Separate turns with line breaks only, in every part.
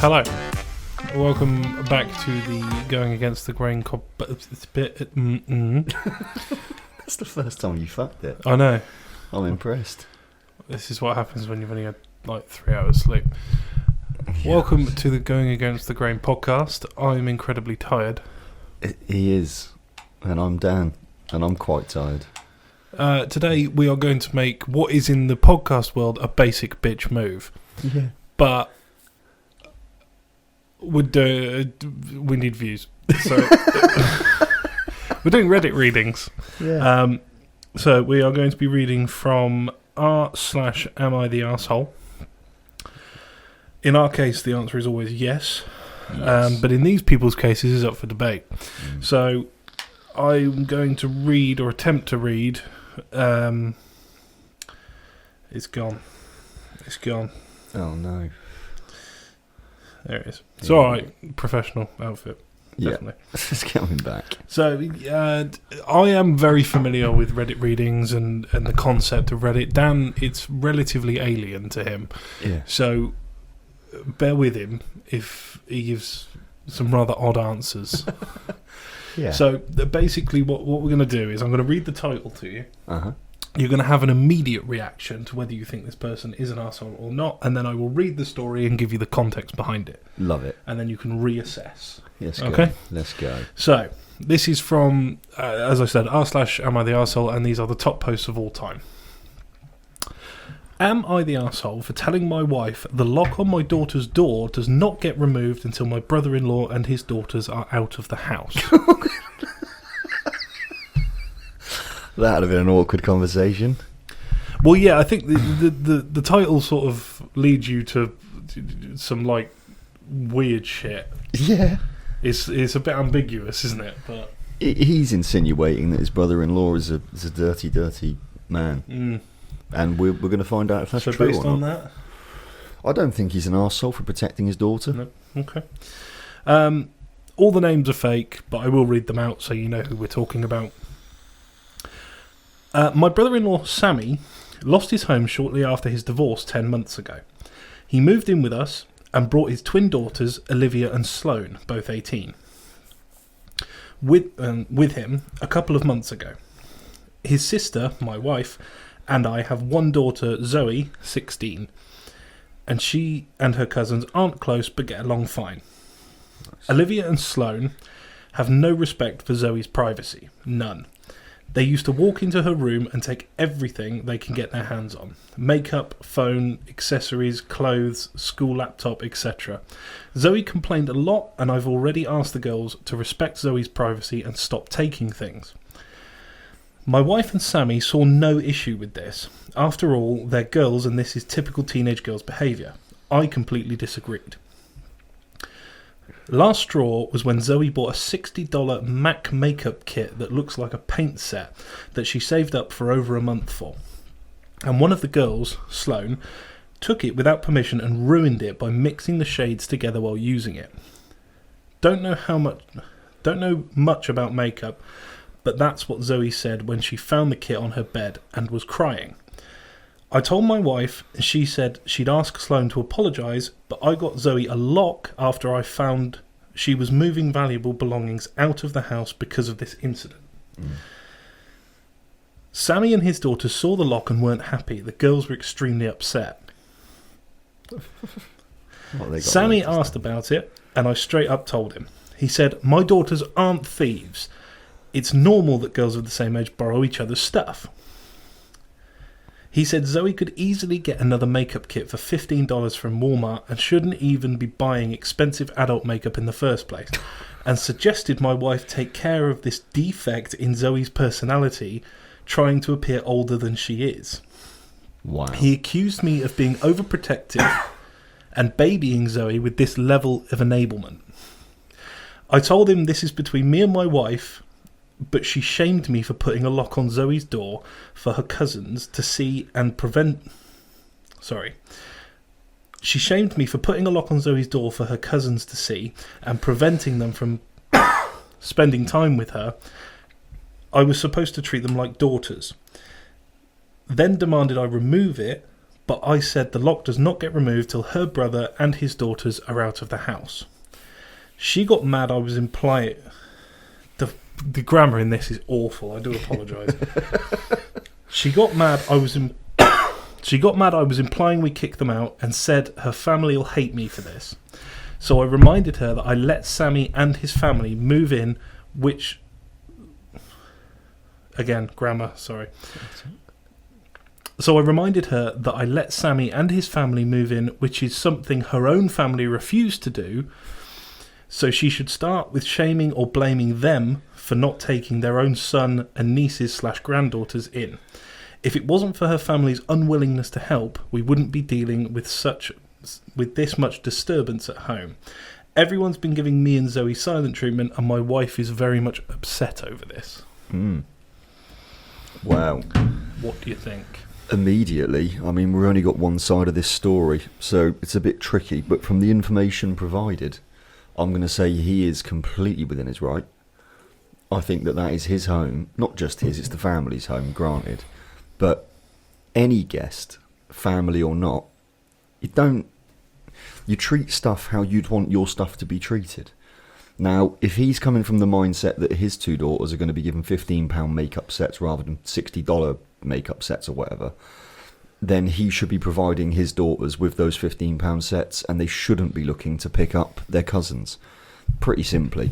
Hello. Welcome back to the Going Against the Grain It's a bit...
That's the first time you fucked it.
I know.
I'm impressed.
This is what happens when you've only had like 3 hours sleep. Yeah. Welcome to the Going Against the Grain podcast. I'm incredibly tired.
He is. And I'm Dan. And I'm quite tired.
Today we are going to make what is in the podcast world a basic bitch move.
Yeah.
But we need views. So we're doing Reddit readings.
Yeah.
So we are going to be reading from r/am I the arsehole. In our case, the answer is always yes. But in these people's cases, it's up for debate. So I'm going to read, or attempt to read. It's gone. It's gone.
Oh no.
There it is. It's alright. Professional outfit. Definitely.
Yeah. It's coming back.
So I am very familiar with Reddit readings and the concept of Reddit. Dan, it's relatively alien to him. Yeah. So bear with him if he gives some rather odd answers. Yeah. So basically what we're going to do is I'm going to read the title to you. Uh-huh. You're going to have an immediate reaction to whether you think this person is an arsehole or not, and then I will read the story and give you the context behind it.
Love it.
And then you can reassess.
Yes.
Okay?
Go. Let's go.
So, this is from, as I said, r/am I the arsehole, and these are the top posts of all time. Am I the arsehole for telling my wife the lock on my daughter's door does not get removed until my brother-in-law and his daughters are out of the house?
That would have been an awkward conversation.
Well, yeah, I think the title sort of leads you to some, like, weird shit.
Yeah.
It's a bit ambiguous, isn't it? But
he's insinuating that his brother-in-law is a dirty, dirty man. Mm. And we're going to find out if that's true or not.
So based on that?
I don't think he's an arsehole for protecting his daughter.
No. Okay. All the names are fake, but I will read them out so you know who we're talking about. My brother-in-law, Sammy, lost his home shortly after his divorce 10 months ago. He moved in with us and brought his twin daughters, Olivia and Sloane, both 18, with him a couple of months ago. His sister, my wife, and I have one daughter, Zoe, 16, and she and her cousins aren't close but get along fine. Nice. Olivia and Sloane have no respect for Zoe's privacy. None. They used to walk into her room and take everything they can get their hands on. Makeup, phone, accessories, clothes, school laptop, etc. Zoe complained a lot, and I've already asked the girls to respect Zoe's privacy and stop taking things. My wife and Sammy saw no issue with this. After all, they're girls and this is typical teenage girls' behaviour. I completely disagreed. Last straw was when Zoe bought a $60 MAC makeup kit that looks like a paint set that she saved up for over a month for. And one of the girls, Sloane, took it without permission and ruined it by mixing the shades together while using it. Don't know much about makeup, but that's what Zoe said when she found the kit on her bed and was crying. I told my wife, and she said she'd ask Sloane to apologise, but I got Zoe a lock after I found she was moving valuable belongings out of the house because of this incident. Mm. Sammy and his daughters saw the lock and weren't happy. The girls were extremely upset. Sammy asked about it, and I straight up told him. He said, my daughters aren't thieves. It's normal that girls of the same age borrow each other's stuff. He said Zoe could easily get another makeup kit for $15 from Walmart and shouldn't even be buying expensive adult makeup in the first place, and suggested my wife take care of this defect in Zoe's personality, trying to appear older than she is.
Wow.
He accused me of being overprotective and babying Zoe with this level of enablement. I told him this is between me and my wife, but she shamed me for putting a lock on Zoe's door for her cousins to see and prevent... She shamed me for putting a lock on Zoe's door for her cousins to see and preventing them from spending time with her. I was supposed to treat them like daughters. Then demanded I remove it, but I said the lock does not get removed till her brother and his daughters are out of the house. She got mad I was implying... The grammar in this is awful, I do apologise. She got mad I was implying we kicked them out and said her family will hate me for this. So I reminded her that I let Sammy and his family move in, which... Again, grammar, sorry. So I reminded her that I let Sammy and his family move in, which is something her own family refused to do, so she should start with shaming or blaming them for not taking their own son and nieces/granddaughters in. If it wasn't for her family's unwillingness to help, we wouldn't be dealing with this much disturbance at home. Everyone's been giving me and Zoe silent treatment, and my wife is very much upset over this.
Wow.
What do you think?
Immediately, I mean, we've only got one side of this story, so it's a bit tricky, but from the information provided, I'm going to say he is completely within his right. I think that is his home. Not just his, it's the family's home, granted. But any guest, family or not, you treat stuff how you'd want your stuff to be treated. Now, if he's coming from the mindset that his two daughters are going to be given £15 makeup sets rather than $60 makeup sets or whatever, then he should be providing his daughters with those £15 sets, and they shouldn't be looking to pick up their cousins. Pretty simply.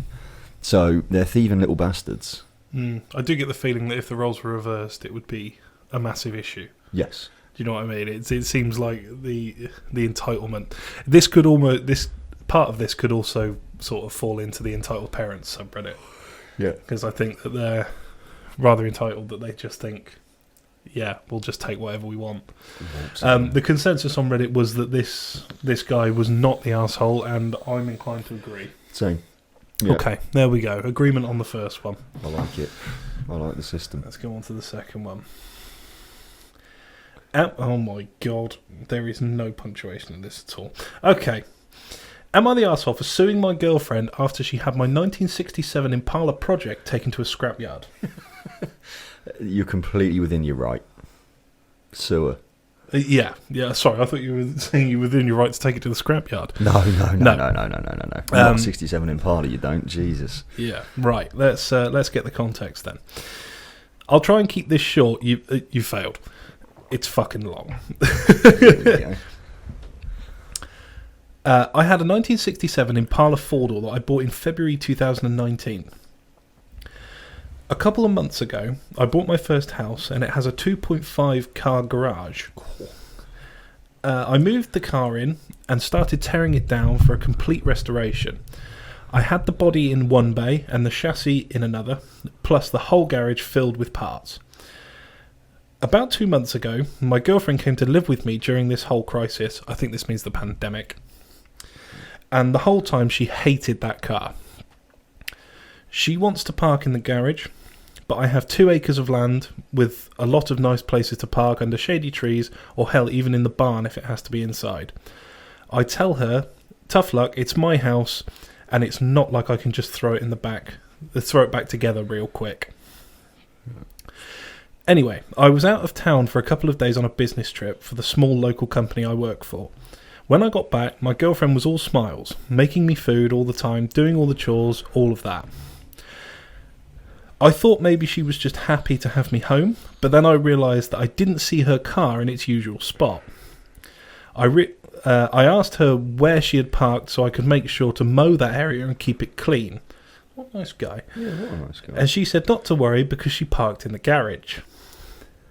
So they're thieving little bastards.
I do get the feeling that if the roles were reversed, it would be a massive issue.
Yes.
Do you know what I mean? It seems like the entitlement. This part of this could also sort of fall into the entitled parents subreddit.
Yeah.
Because I think that they're rather entitled, that they just think, yeah, we'll just take whatever we want. The consensus on Reddit was that this guy was not the arsehole, and I'm inclined to agree.
Same. Yeah.
Okay, there we go. Agreement on the first one.
I like it. I like the system.
Let's go on to the second one. Oh my god, there is no punctuation in this at all. Okay. Am I the arsehole for suing my girlfriend after she had my 1967 Impala project taken to a scrapyard?
You're completely within your right. Sewer.
Yeah. Sorry, I thought you were saying you were within your right to take it to the scrapyard.
No. Not 67 Impala, you don't. Jesus.
Yeah. Right. Let's get the context then. I'll try and keep this short. You failed. It's fucking long.
There we go.
I had a 1967 Impala four-door that I bought in February 2019. A couple of months ago, I bought my first house, and it has a 2.5 car garage. I moved the car in and started tearing it down for a complete restoration. I had the body in one bay and the chassis in another, plus the whole garage filled with parts. About 2 months ago, my girlfriend came to live with me during this whole crisis. I think this means the pandemic. And the whole time she hated that car. She wants to park in the garage, but I have 2 acres of land with a lot of nice places to park under shady trees, or hell, even in the barn if it has to be inside. I tell her, tough luck, it's my house, and it's not like I can just throw it back together real quick. Anyway, I was out of town for a couple of days on a business trip for the small local company I work for. When I got back, my girlfriend was all smiles, making me food all the time, doing all the chores, all of that. I thought maybe she was just happy to have me home, but then I realised that I didn't see her car in its usual spot. I asked her where she had parked so I could make sure to mow that area and keep it clean. What a nice guy.
Yeah, what a nice guy.
And she said not to worry because she parked in the garage.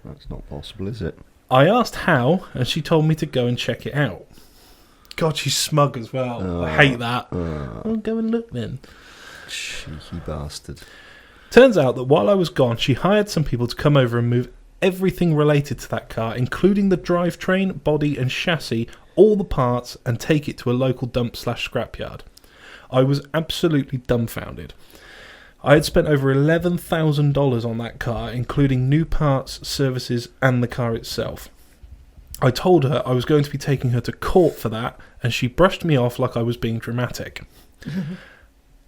That's not possible, is it?
I asked how, and she told me to go and check it out. God, she's smug as well. I hate that. I'll go and look then.
Cheeky bastard.
Turns out that while I was gone, she hired some people to come over and move everything related to that car, including the drivetrain, body and chassis, all the parts, and take it to a local dump/scrapyard. I was absolutely dumbfounded. I had spent over $11,000 on that car, including new parts, services, and the car itself. I told her I was going to be taking her to court for that, and she brushed me off like I was being dramatic.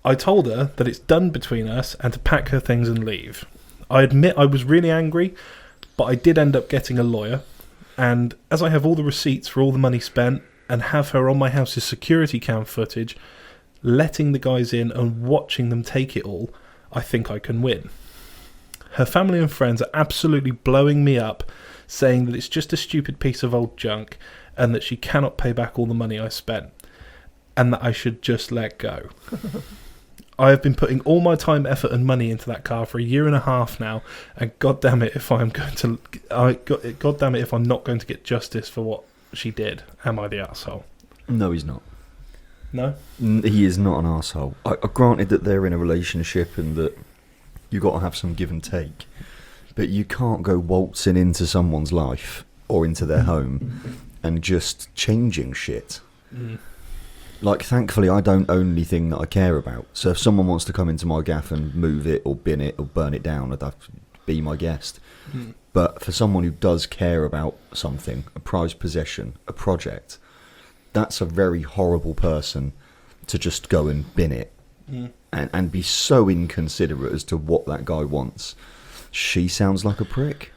I told her that it's done between us and to pack her things and leave. I admit I was really angry, but I did end up getting a lawyer. And as I have all the receipts for all the money spent and have her on my house's security cam footage, letting the guys in and watching them take it all, I think I can win. Her family and friends are absolutely blowing me up, saying that it's just a stupid piece of old junk and that she cannot pay back all the money I spent and that I should just let go. I have been putting all my time, effort and money into that car for 1.5 years now, and God damn it if I'm not going to get justice for what she did. Am I the arsehole?
No, he's not.
No?
He is not an arsehole. Granted that they're in a relationship and that you got to have some give and take, but you can't go waltzing into someone's life or into their home and just changing shit. Like, thankfully, I don't own anything that I care about. So if someone wants to come into my gaff and move it or bin it or burn it down, I'd have to be my guest. But for someone who does care about something, a prized possession, a project, that's a very horrible person to just go and bin it and be so inconsiderate as to what that guy wants. She sounds like a prick.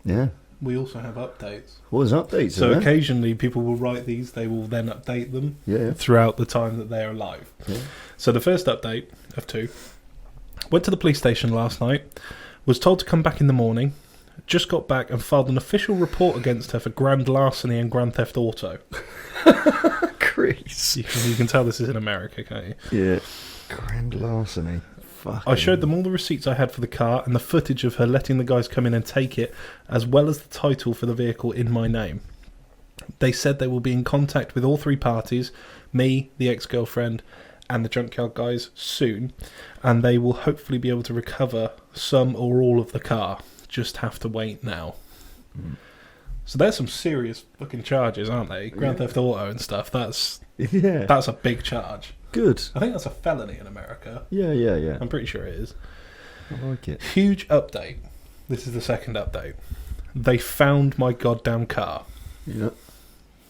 Yeah.
We also have updates.
What is updates?
So occasionally people will write these, they will then update them throughout the time that they're alive. Yeah. So the first update of 2, went to the police station last night, was told to come back in the morning, just got back and filed an official report against her for grand larceny and grand theft auto.
Chris.
You can tell this is in America, can't you?
Yeah. Grand larceny.
I showed them all the receipts I had for the car and the footage of her letting the guys come in and take it, as well as the title for the vehicle in my name. They said they will be in contact with all 3 parties, me, the ex-girlfriend, and the junkyard guys soon, and they will hopefully be able to recover some or all of the car. Just have to wait now. So there's some serious fucking charges, aren't they? Grand Theft Auto and stuff. That's a big charge.
Good.
I think that's a felony in America.
Yeah.
I'm pretty sure it is.
I like it.
Huge update. This is the second update. They found my goddamn car.
Yeah.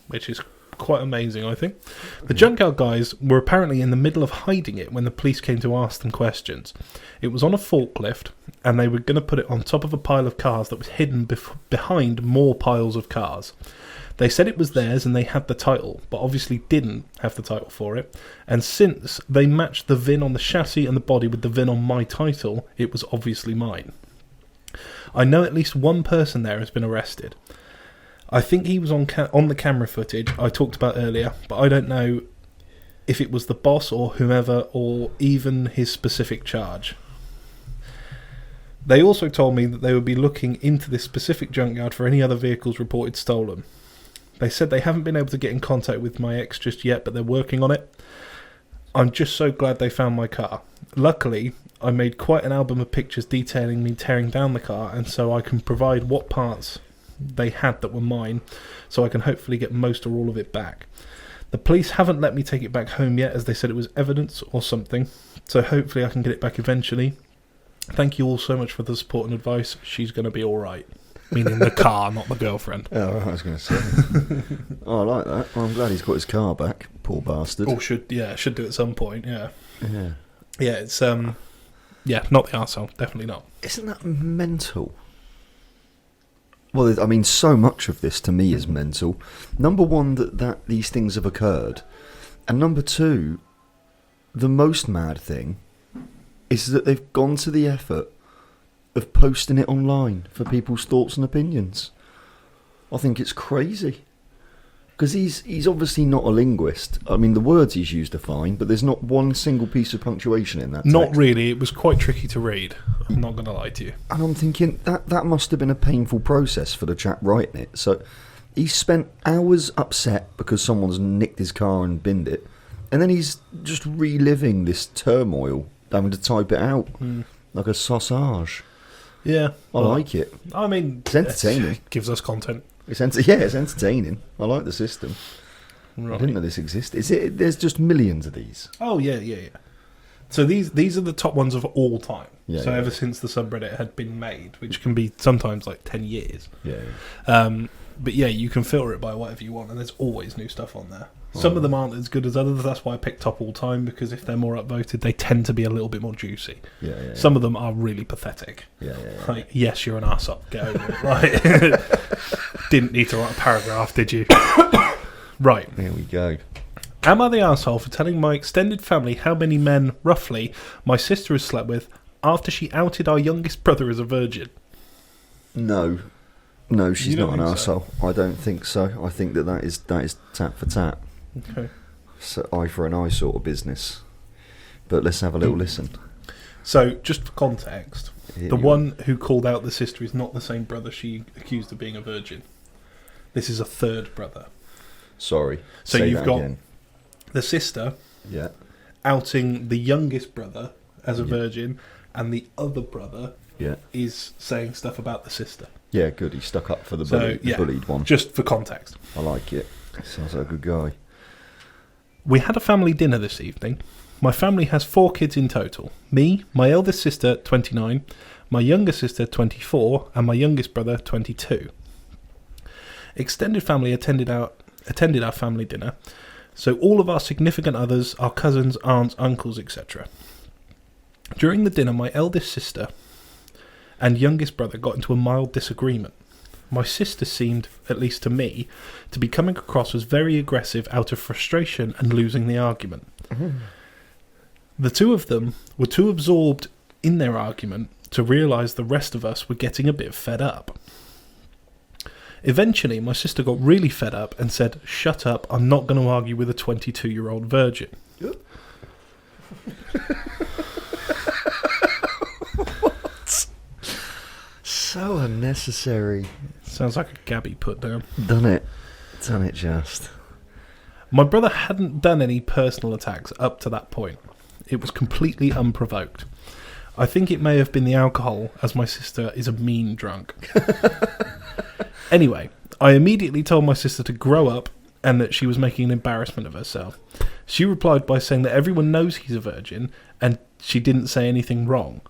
Which is quite amazing, I think. The junkyard guys were apparently in the middle of hiding it when the police came to ask them questions. It was on a forklift, and they were going to put it on top of a pile of cars that was hidden behind more piles of cars. They said it was theirs and they had the title, but obviously didn't have the title for it. And since they matched the VIN on the chassis and the body with the VIN on my title, it was obviously mine. I know at least one person there has been arrested. I think he was on the camera footage I talked about earlier, but I don't know if it was the boss or whomever or even his specific charge. They also told me that they would be looking into this specific junkyard for any other vehicles reported stolen. They said they haven't been able to get in contact with my ex just yet, but they're working on it. I'm just so glad they found my car. Luckily, I made quite an album of pictures detailing me tearing down the car, and so I can provide what parts they had that were mine, so I can hopefully get most or all of it back. The police haven't let me take it back home yet, as they said it was evidence or something, so hopefully I can get it back eventually. Thank you all so much for the support and advice. She's going to be alright. Meaning the car, not the girlfriend.
Oh, I was going to say. Oh, I like that. Well, I'm glad he's got his car back. Poor bastard.
Oh, should do at some point, yeah. Yeah, it's, not the arsehole. Definitely not.
Isn't that mental? Well, I mean, so much of this to me is mental. Number one, that these things have occurred. And number two, the most mad thing is that they've gone to the effort of posting it online for people's thoughts and opinions. I think it's crazy. Because he's obviously not a linguist. I mean, the words he's used are fine, but there's not one single piece of punctuation in that text.
Not really. It was quite tricky to read. I'm not going to lie to you.
And I'm thinking, that must have been a painful process for the chap writing it. So he's spent hours upset because someone's nicked his car and binned it. And then he's just reliving this turmoil, having to type it out like a sausage.
Yeah.
I like it.
I mean,
it's entertaining.
It gives us content.
It's entertaining. I like the system. Right. I didn't know this existed. There's just millions of these.
Oh, yeah. So these are the top ones of all time.
Yeah,
so ever since the subreddit had been made, which can be sometimes like 10 years.
Yeah.
But yeah, you can filter it by whatever you want, and there's always new stuff on there. Some of them aren't as good as others. That's why I picked top all time, because if they're more upvoted, they tend to be a little bit more juicy.
Yeah.
Some of them are really pathetic.
Yeah.
Like, yes, you're an arsehole. Get over it. Right. Didn't need to write a paragraph, did you? Right.
There we go.
Am I the arsehole for telling my extended family how many men, roughly, my sister has slept with after she outed our youngest brother as a virgin?
No, she's not an arsehole. I don't think so. I think that is tat for tat.
Okay.
So eye for an eye sort of business. But let's have a little listen.
So, just for context,
Here
the
you
one who called out the sister is not the same brother she accused of being a virgin. This is a third brother.
Sorry.
So
say
you've
that
got
again.
the sister
Yeah.
outing the youngest brother as a
Yeah.
virgin, and the other brother
Yeah.
is saying stuff about the sister.
Yeah, good. He stuck up for the
So,
bullied,
yeah.
bullied one.
Just for context.
I like it. Sounds like a good guy.
We had a family dinner this evening. My family has 4 kids in total. Me, my eldest sister, 29, my younger sister, 24, and my youngest brother, 22. Extended family attended our family dinner, so all of our significant others, our cousins, aunts, uncles, etc. During the dinner, my eldest sister and youngest brother got into a mild disagreement. My sister seemed, at least to me, to be coming across as very aggressive out of frustration and losing the argument. The two of them were too absorbed in their argument to realise the rest of us were getting a bit fed up. Eventually, my sister got really fed up and said, "Shut up, I'm not going to argue with a 22-year-old virgin."
What? So unnecessary.
Sounds like a Gabby put down.
Done it just.
My brother hadn't done any personal attacks up to that point. It was completely unprovoked. I think it may have been the alcohol, as my sister is a mean drunk. Anyway, I immediately told my sister to grow up and that she was making an embarrassment of herself. She replied by saying that everyone knows he's a virgin and she didn't say anything wrong.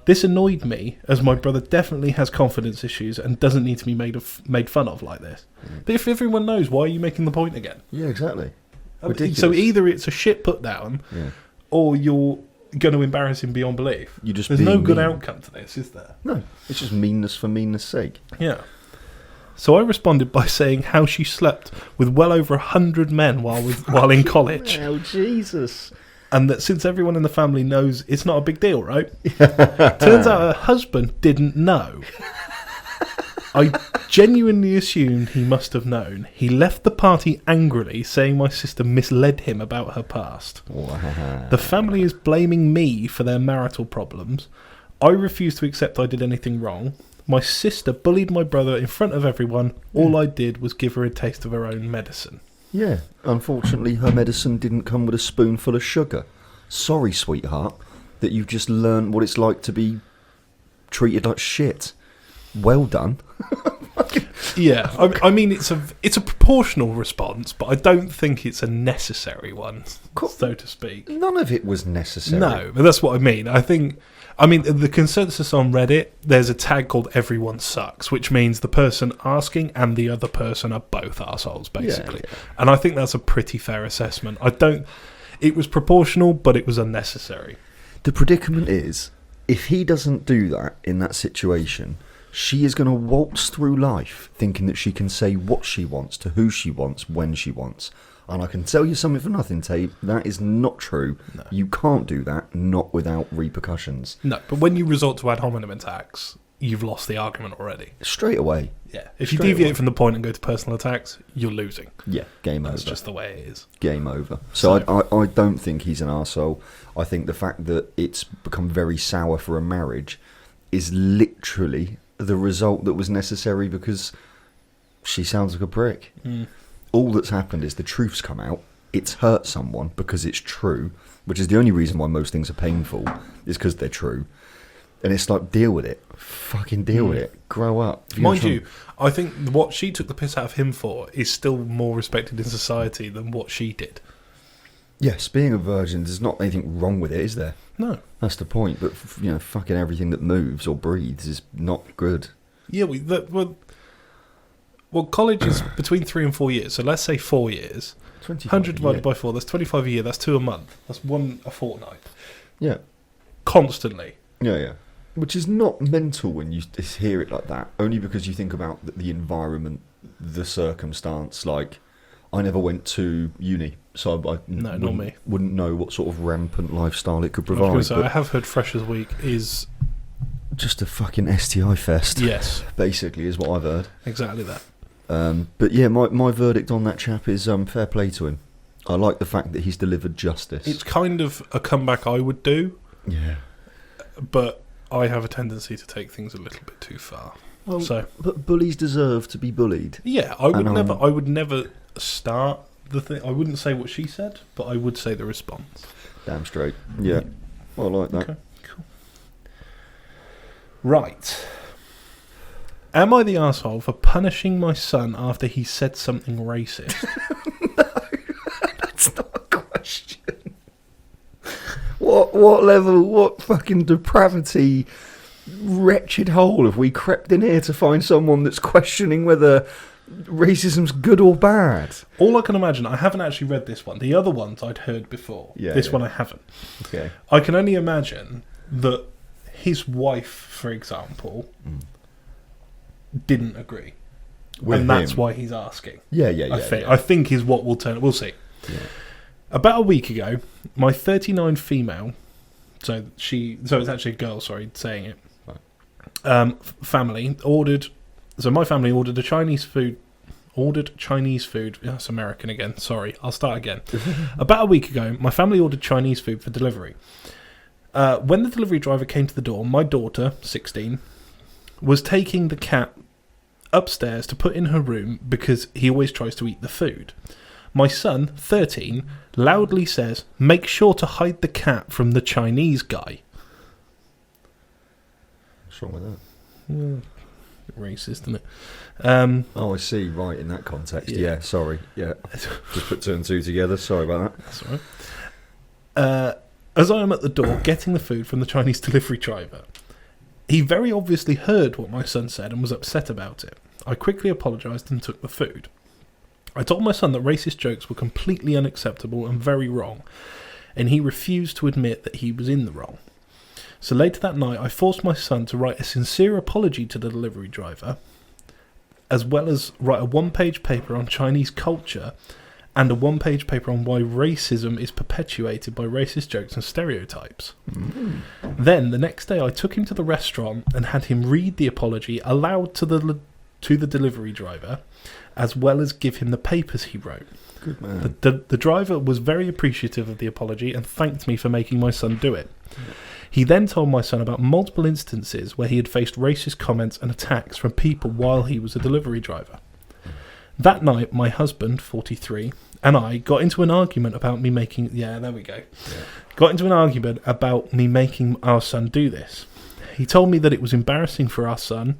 This annoyed me, as my brother definitely has confidence issues and doesn't need to be made fun of like this. But if everyone knows, why are you making the point again?
Yeah, exactly.
Ridiculous. So either it's a shit put down, or you're going to embarrass him beyond belief. There's no good outcome to this, is there?
No, it's just meanness for meanness' sake.
Yeah. So I responded by saying how she slept with well over 100 men while in college.
Oh, Jesus.
And that since everyone in the family knows, it's not a big deal, right? Turns out her husband didn't know. I genuinely assumed he must have known. He left the party angrily, saying my sister misled him about her past.
Wow.
The family is blaming me for their marital problems. I refuse to accept I did anything wrong. My sister bullied my brother in front of everyone. All I did was give her a taste of her own medicine.
Yeah, unfortunately her medicine didn't come with a spoonful of sugar. Sorry, sweetheart, that you've just learned what it's like to be treated like shit. Well done.
Yeah, I mean it's a proportional response, but I don't think it's a necessary one, so to speak.
None of it was necessary.
No, but that's what I mean. I mean, the consensus on Reddit, there's a tag called "Everyone Sucks," which means the person asking and the other person are both arseholes, basically.
Yeah.
And I think that's a pretty fair assessment. It was proportional, but it was unnecessary.
The predicament is, if he doesn't do that in that situation, she is going to waltz through life thinking that she can say what she wants to who she wants when she wants. And I can tell you something for nothing, Tate, that is not true. No. You can't do that, not without repercussions.
No, but when you resort to ad hominem attacks, you've lost the argument already.
Straight away.
Yeah. If you deviate from the point and go to personal attacks, you're losing.
Yeah, game over.
That's just the way it is.
Game over. So I don't think he's an arsehole. I think the fact that it's become very sour for a marriage is literally the result that was necessary because she sounds like a prick. All that's happened is the truth's come out. It's hurt someone because it's true, which is the only reason why most things are painful, is because they're true. And it's like, deal with it. Fucking deal with it. Grow up.
Mind you, I think what she took the piss out of him for is still more respected in society than what she did.
Yes, being a virgin, there's not anything wrong with it, is there?
No.
That's the point. But, fucking everything that moves or breathes is not good.
Yeah, well, college is between 3 and 4 years. So let's say 4 years. 100 divided by 4, that's 25 a year. That's 2 a month. That's 1 a fortnight.
Yeah.
Constantly.
Yeah. Which is not mental when you hear it like that. Only because you think about the environment the circumstance. Like, I never went to uni, so I
No, not me.
wouldn't know what sort of rampant lifestyle it could
I was
provide.
gonna say,
But
I have heard Freshers Week is...
just a fucking STI fest.
Yes.
Basically, is what I've heard.
Exactly that.
But yeah, my verdict on that chap is fair play to him. I like the fact that he's delivered justice.
It's kind of a comeback I would do,
Yeah.
but I have a tendency to take things a little bit too far.
Well,
So
but bullies deserve to be bullied.
yeah, I would
And,
I would never start the thing. I wouldn't say what she said, but I would say the response.
Damn straight. Yeah. Well, I like that.
Okay, cool. Right. Am I the arsehole for punishing my son after he said something racist?
That's not a question. What level, what fucking depravity, wretched hole have we crept in here to find someone that's questioning whether racism's good or bad?
All I can imagine, I haven't actually read this one. The other ones I'd heard before.
Yeah,
This
yeah.
one I haven't.
Okay.
I can only imagine that his wife, for example, didn't agree. And that's why he's asking.
Yeah.
I think is what we'll turn. We'll see.
Yeah.
About a week ago, my 39 female, so it's actually a girl, sorry, saying it, family ordered, so my family ordered Chinese food, that's American again, sorry, I'll start again. About a week ago, my family ordered Chinese food for delivery. When the delivery driver came to the door, my daughter, 16, was taking the cat upstairs to put in her room because he always tries to eat the food. My son, 13, loudly says, "Make sure to hide the cat from the Chinese guy."
What's wrong with that?
Racist, isn't it?
Oh, I see. Right, in that context.
Yeah.
Yeah, sorry. Yeah. Just put two and two together. Sorry about that.
That's all right. As I am at the door getting the food from the Chinese delivery driver, he very obviously heard what my son said and was upset about it. I quickly apologised and took the food. I told my son that racist jokes were completely unacceptable and very wrong, and he refused to admit that he was in the wrong. So later that night, I forced my son to write a sincere apology to the delivery driver, as well as write a one-page paper on Chinese culture and a one-page paper on why racism is perpetuated by racist jokes and stereotypes. Then, the next day, I took him to the restaurant and had him read the apology aloud to the delivery driver, as well as give him the papers he wrote.
Good man.
The driver was very appreciative of the apology and thanked me for making my son do it. He then told my son about multiple instances where he had faced racist comments and attacks from people while he was a delivery driver. That night, my husband, 43, and I got into an argument about me making... Yeah, there we go. Yeah. Got into an argument about me making our son do this. He told me that it was embarrassing for our son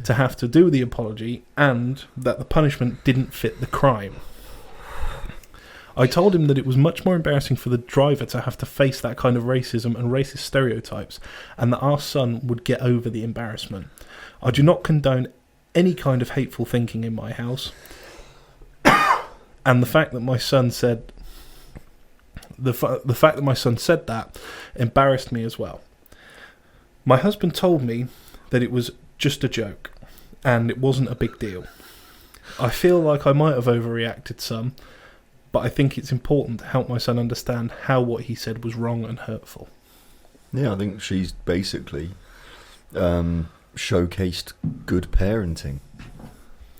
to have to do the apology and that the punishment didn't fit the crime. I told him that it was much more embarrassing for the driver to have to face that kind of racism and racist stereotypes, and that our son would get over the embarrassment. I do not condone any kind of hateful thinking in my house, and the fact that my son said that embarrassed me as well. My husband told me that it was just a joke, and it wasn't a big deal. I feel like I might have overreacted some, but I think it's important to help my son understand how what he said was wrong and hurtful.
Yeah, I think she's basically showcased good parenting,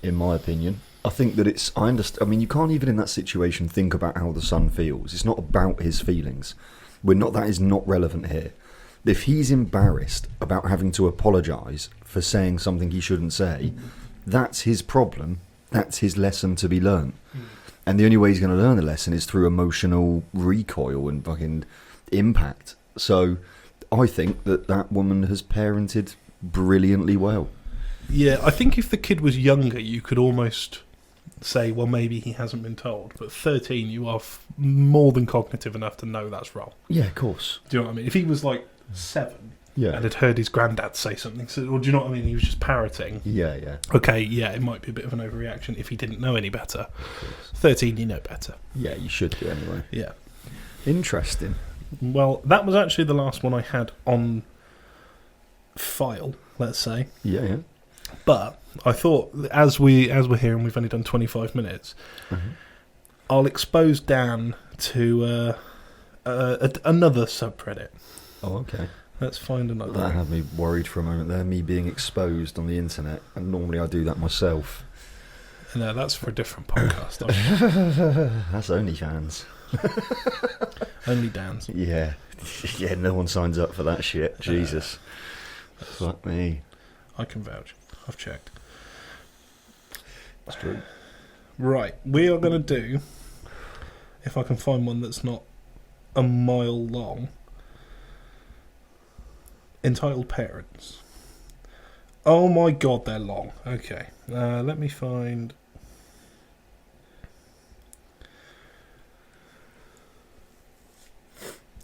in my opinion. I think that I understand. I mean, you can't even in that situation think about how the son feels. It's not about his feelings. That is not relevant here. If he's embarrassed about having to apologise for saying something he shouldn't say, that's his problem. That's his lesson to be learned. And the only way he's going to learn the lesson is through emotional recoil and fucking impact. So I think that woman has parented brilliantly well.
Yeah, I think if the kid was younger, you could almost say, well, maybe he hasn't been told. But 13, you are more than cognitive enough to know that's wrong.
Yeah, of course.
Do you know what I mean? If he was like 7
and
had heard his granddad say something, or do you know what I mean? He was just parroting.
Yeah.
Okay, yeah, it might be a bit of an overreaction if he didn't know any better. 13, you know better.
Yeah, you should do anyway.
Yeah.
Interesting.
Well, that was actually the last one I had on file, let's say.
Yeah.
But I thought, as we're here and we've only done 25 minutes, I'll expose Dan to another subreddit.
Oh, okay.
Let's find another.
That had me worried for a moment there, me being exposed on the internet. And normally I do that myself.
No, that's for a different podcast.
That's OnlyFans.
Only Dan's.
Yeah. Yeah, no one signs up for that shit. Jesus. Fuck me.
I can vouch. I've checked.
That's true.
Right, we are going to do, if I can find one that's not a mile long, entitled Parents. Oh my god, they're long. Okay, let me find...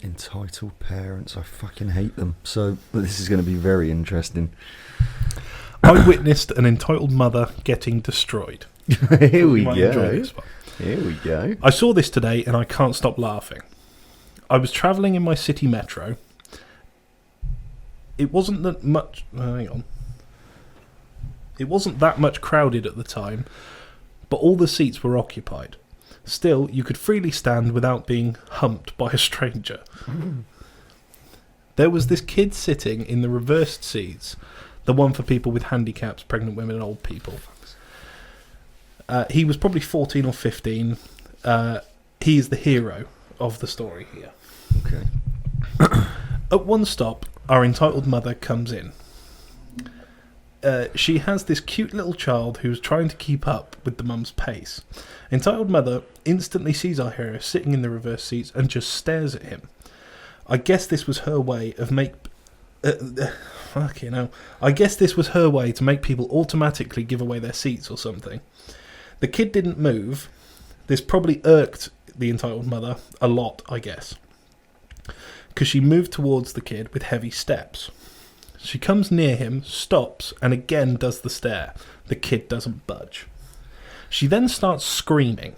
Entitled Parents. I fucking hate them. So this is going to be very interesting.
I witnessed an entitled mother getting destroyed.
Here we
go.
Here we go.
I saw this today and I can't stop laughing. I was travelling in my city metro. It wasn't that much... hang on. It wasn't that much crowded at the time, but all the seats were occupied. Still, you could freely stand without being humped by a stranger. There was this kid sitting in the reversed seats, the one for people with handicaps, pregnant women and old people. He was probably 14 or 15. He is the hero of the story here.
Okay.
At one stop, our entitled mother comes in. She has this cute little child who's trying to keep up with the mum's pace. Entitled mother instantly sees our hero sitting in the reverse seats and just stares at him. I guess this was her way of I guess this was her way to make people automatically give away their seats or something. The kid didn't move. This probably irked the entitled mother a lot, I guess, because she moved towards the kid with heavy steps. She comes near him, stops, and again does the stare. The kid doesn't budge. She then starts screaming.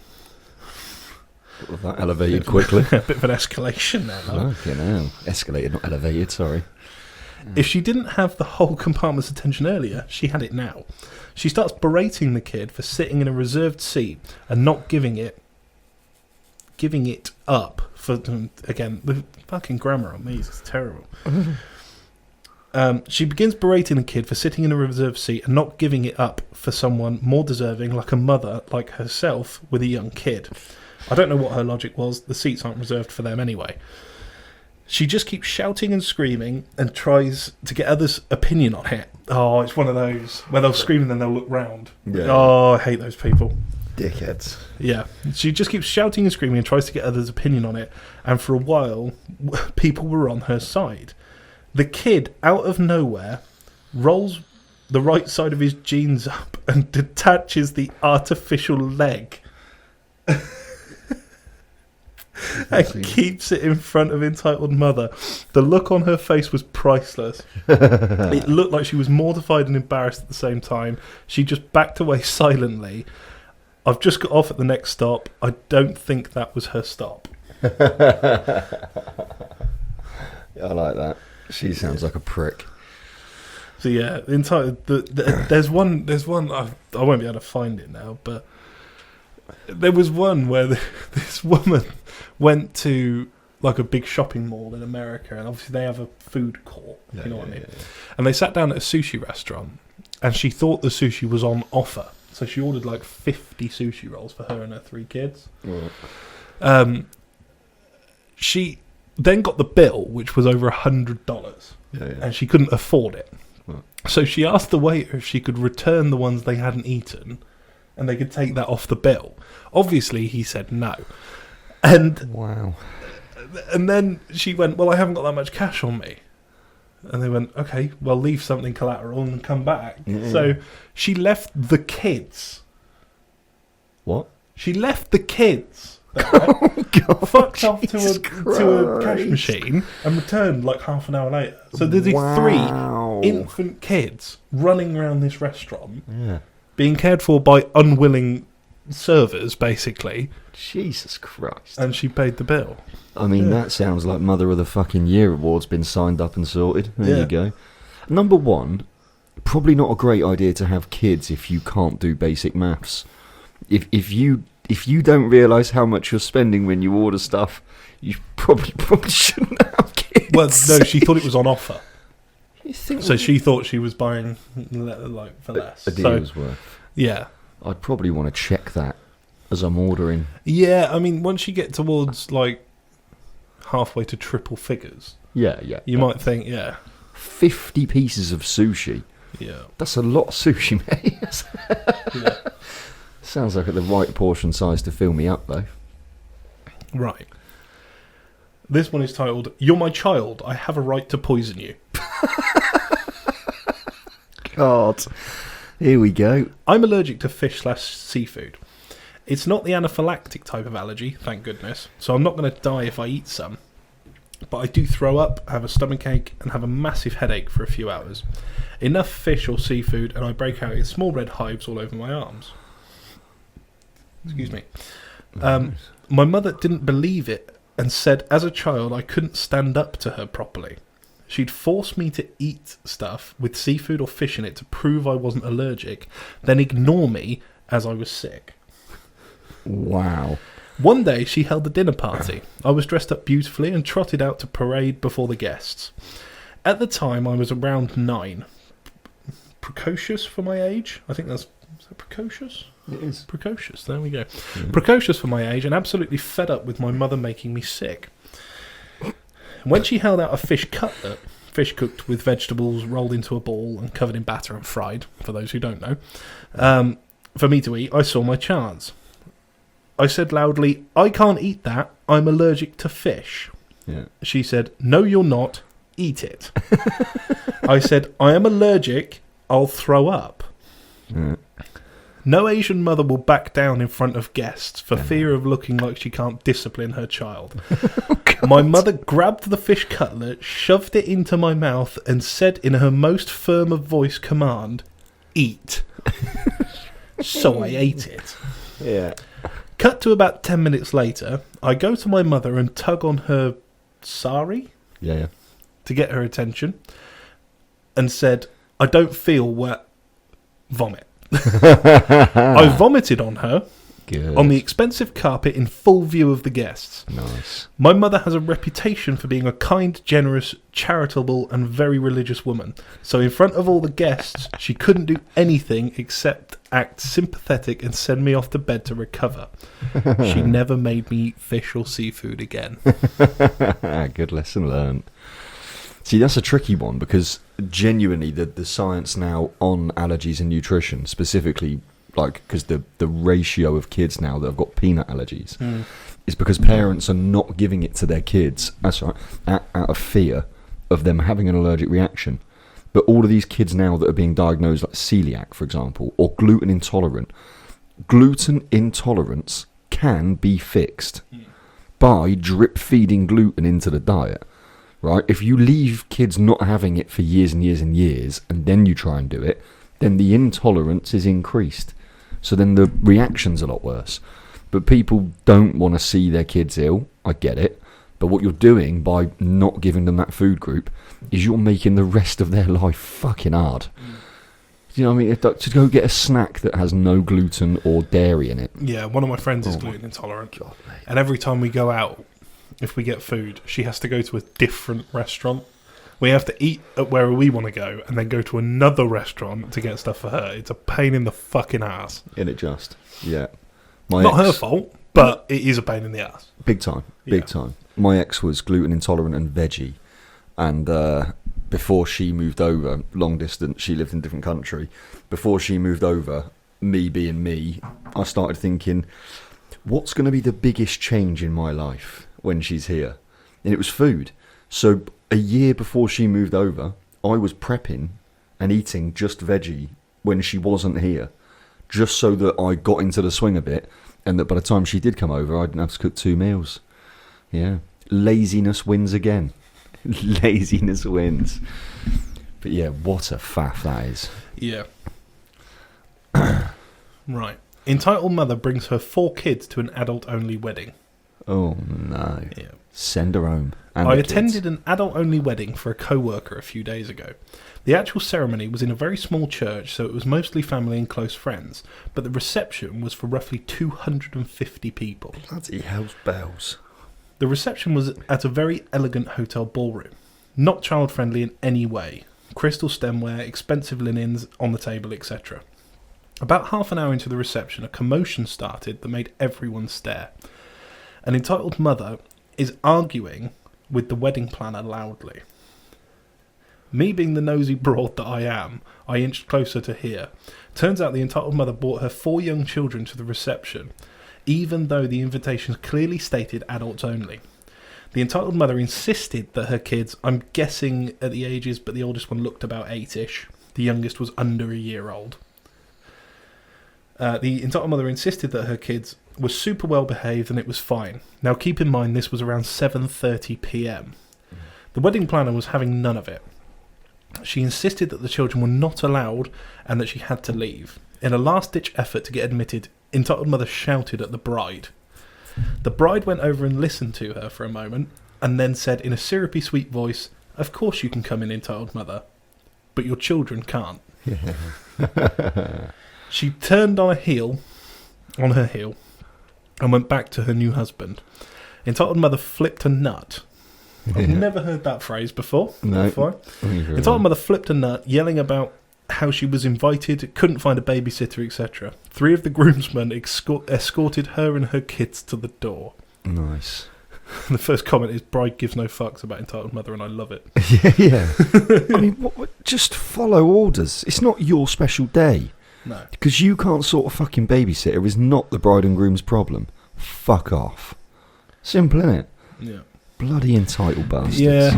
Well, that elevated quickly.
A bit of an escalation there, though.
Okay, now. Escalated, not elevated, sorry.
If she didn't have the whole compartment's attention earlier, she had it now. She starts berating the kid for sitting in a reserved seat and not giving it up. For, again, the fucking grammar on these is terrible. She begins berating the kid for sitting in a reserved seat and not giving it up for someone more deserving, like a mother like herself with a young kid. I don't know what her logic was. The seats aren't reserved for them anyway. She just keeps shouting and screaming and tries to get others' opinion on it. Oh, it's one of those where they'll scream and then they'll look round. Yeah. Oh, I hate those people.
Dickheads.
Yeah. She just keeps shouting and screaming and tries to get others' opinion on it. And for a while, people were on her side. The kid, out of nowhere, rolls the right side of his jeans up and detaches the artificial leg and keeps it in front of entitled mother. The look on her face was priceless. It looked like she was mortified and embarrassed at the same time. She just backed away silently. I've just got off at the next stop. I don't think that was her stop.
Yeah, I like that. She sounds like a prick.
So yeah, there's one. I won't be able to find it now, but there was one where this woman went to like a big shopping mall in America, and obviously they have a food court. You know what I mean? Yeah. And they sat down at a sushi restaurant, and she thought the sushi was on offer, so she ordered like 50 sushi rolls for her and her 3 kids. Right. She then got the bill, which was over $100, and she couldn't afford it. Right. So she asked the waiter if she could return the ones they hadn't eaten, and they could take that off the bill. Obviously, he said no. And
wow.
And then she went, well, I haven't got that much cash on me. And they went, okay, well, leave something collateral and come back. Yeah. So she left the kids.
What?
She left the kids.
Oh, God,
fucked off to a cash machine and returned like half an hour later. So there's these 3 infant kids running around this restaurant, being cared for by unwilling servers, basically.
Jesus Christ.
And she paid the bill.
I mean, that sounds like Mother of the fucking Year award's been signed up and sorted. There you go. Number one, probably not a great idea to have kids if you can't do basic maths. If you don't realise how much you're spending when you order stuff, you probably shouldn't have kids.
Well, no, she thought it was on offer.
So
she thought she was buying like for less.
A deal's worth.
Yeah.
I'd probably want to check that as I'm ordering.
Yeah, I mean, once you get towards like halfway to triple figures,
yeah,
you might think,
50 pieces of sushi.
Yeah,
that's a lot of sushi, mate.
yeah.
Sounds like the right portion size to fill me up, though.
Right. This one is titled, "You're my child. I have a right to poison you."
God. Here we go.
I'm allergic to fish/seafood. It's not the anaphylactic type of allergy, thank goodness, so I'm not going to die if I eat some. But I do throw up, have a stomachache, and have a massive headache for a few hours. Enough fish or seafood, and I break out in small red hives all over my arms. Excuse me. My mother didn't believe it and said as a child I couldn't stand up to her properly. She'd force me to eat stuff with seafood or fish in it to prove I wasn't allergic, then ignore me as I was sick.
Wow.
One day she held a dinner party. I was dressed up beautifully and trotted out to parade before the guests. At the time I was around 9. Precocious for my age? I think is that precocious?
It is.
Precocious, there we go.
Yeah.
Precocious for my age and absolutely fed up with my mother making me sick. When she held out a fish cutlet, fish cooked with vegetables rolled into a ball and covered in batter and fried, for those who don't know, for me to eat, I saw my chance. I said loudly, "I can't eat that, I'm allergic to fish."
Yeah.
She said, "No, you're not, eat it." I said, "I am allergic, I'll throw up."
Yeah.
No Asian mother will back down in front of guests for fear of looking like she can't discipline her child. My mother grabbed the fish cutlet, shoved it into my mouth, and said in her most firm of voice command, "Eat." So I ate it.
Yeah.
Cut to about 10 minutes later, I go to my mother and tug on her sari
Yeah.
to get her attention and said, "I don't feel wet." Vomit. I vomited on her.
Good.
On the expensive carpet in full view of the guests.
Nice.
My mother has a reputation for being a kind, generous, charitable and very religious woman. So in front of all the guests, she couldn't do anything except act sympathetic and send me off to bed to recover. She never made me eat fish or seafood again.
Good lesson learned. See, that's a tricky one because genuinely the science now on allergies and nutrition, specifically because the ratio of kids now that have got peanut allergies is because parents are not giving it to their kids out of fear of them having an allergic reaction. But all of these kids now that are being diagnosed like celiac, for example, or gluten intolerance can be fixed by drip feeding gluten into the diet. Right? If you leave kids not having it for years and years and years, and then you try and do it, then the intolerance is increased. So then the reaction's a lot worse. But people don't want to see their kids ill. I get it. But what you're doing by not giving them that food group is you're making the rest of their life fucking hard. You know what I mean? To go get a snack that has no gluten or dairy in it.
Yeah, one of my friends is gluten intolerant. God, and every time we go out, if we get food, she has to go to a different restaurant. We have to eat at where we want to go and then go to another restaurant to get stuff for her. It's a pain in the fucking ass.
In it just. Yeah.
Not her fault, but it is a pain in the ass.
Big time. Big time. My ex was gluten intolerant and veggie. And before she moved over, long distance, she lived in a different country. Before she moved over, me being me, I started thinking, what's going to be the biggest change in my life when she's here? And it was food. So a year before she moved over, I was prepping and eating just veggie when she wasn't here, just so that I got into the swing of it, and that by the time she did come over, I didn't have to cook 2 meals. Yeah. Laziness wins again. Laziness wins. But yeah, what a faff that is.
Yeah. Right. Entitled mother brings her 4 kids to an adult-only wedding.
Oh, no.
Yeah.
Send her home. And
I
the kids.
attended an adult-only wedding for a co-worker a few days ago. The actual ceremony was in a very small church, so it was mostly family and close friends, but the reception was for roughly 250 people.
Bloody hell's bells.
The reception was at a very elegant hotel ballroom, not child-friendly in any way. Crystal stemware, expensive linens on the table, etc. About half an hour into the reception, a commotion started that made everyone stare. An entitled mother is arguing with the wedding planner loudly. Me being the nosy broad that I am, I inched closer to hear. Turns out the entitled mother brought her 4 young children to the reception, even though the invitations clearly stated adults only. The entitled mother insisted that her kids, I'm guessing at the ages, but the oldest one looked about 8-ish. The youngest was under a year old. The entitled mother insisted that her kids were super well behaved and it was fine. Now keep in mind this was around 7:30 p.m. The wedding planner was having none of it. She insisted that the children were not allowed and that she had to leave. In a last-ditch effort to get admitted, entitled mother shouted at the bride. The bride went over and listened to her for a moment and then said in a syrupy sweet voice, "Of course you can come in, entitled mother, but your children can't." She turned on her heel, and went back to her new husband. Entitled mother flipped a nut. I've never heard that phrase before.
No.
Entitled mother flipped a nut, yelling about how she was invited, couldn't find a babysitter, etc. 3 of the groomsmen escorted her and her kids to the door.
Nice.
The first comment is, bride gives no fucks about entitled mother, and I love it.
Yeah. I mean, just follow orders. It's not your special day.
No.
Because you can't sort a fucking babysitter is not the bride and groom's problem. Fuck off. Simple, innit?
Yeah.
Bloody entitled bastards.
Yeah,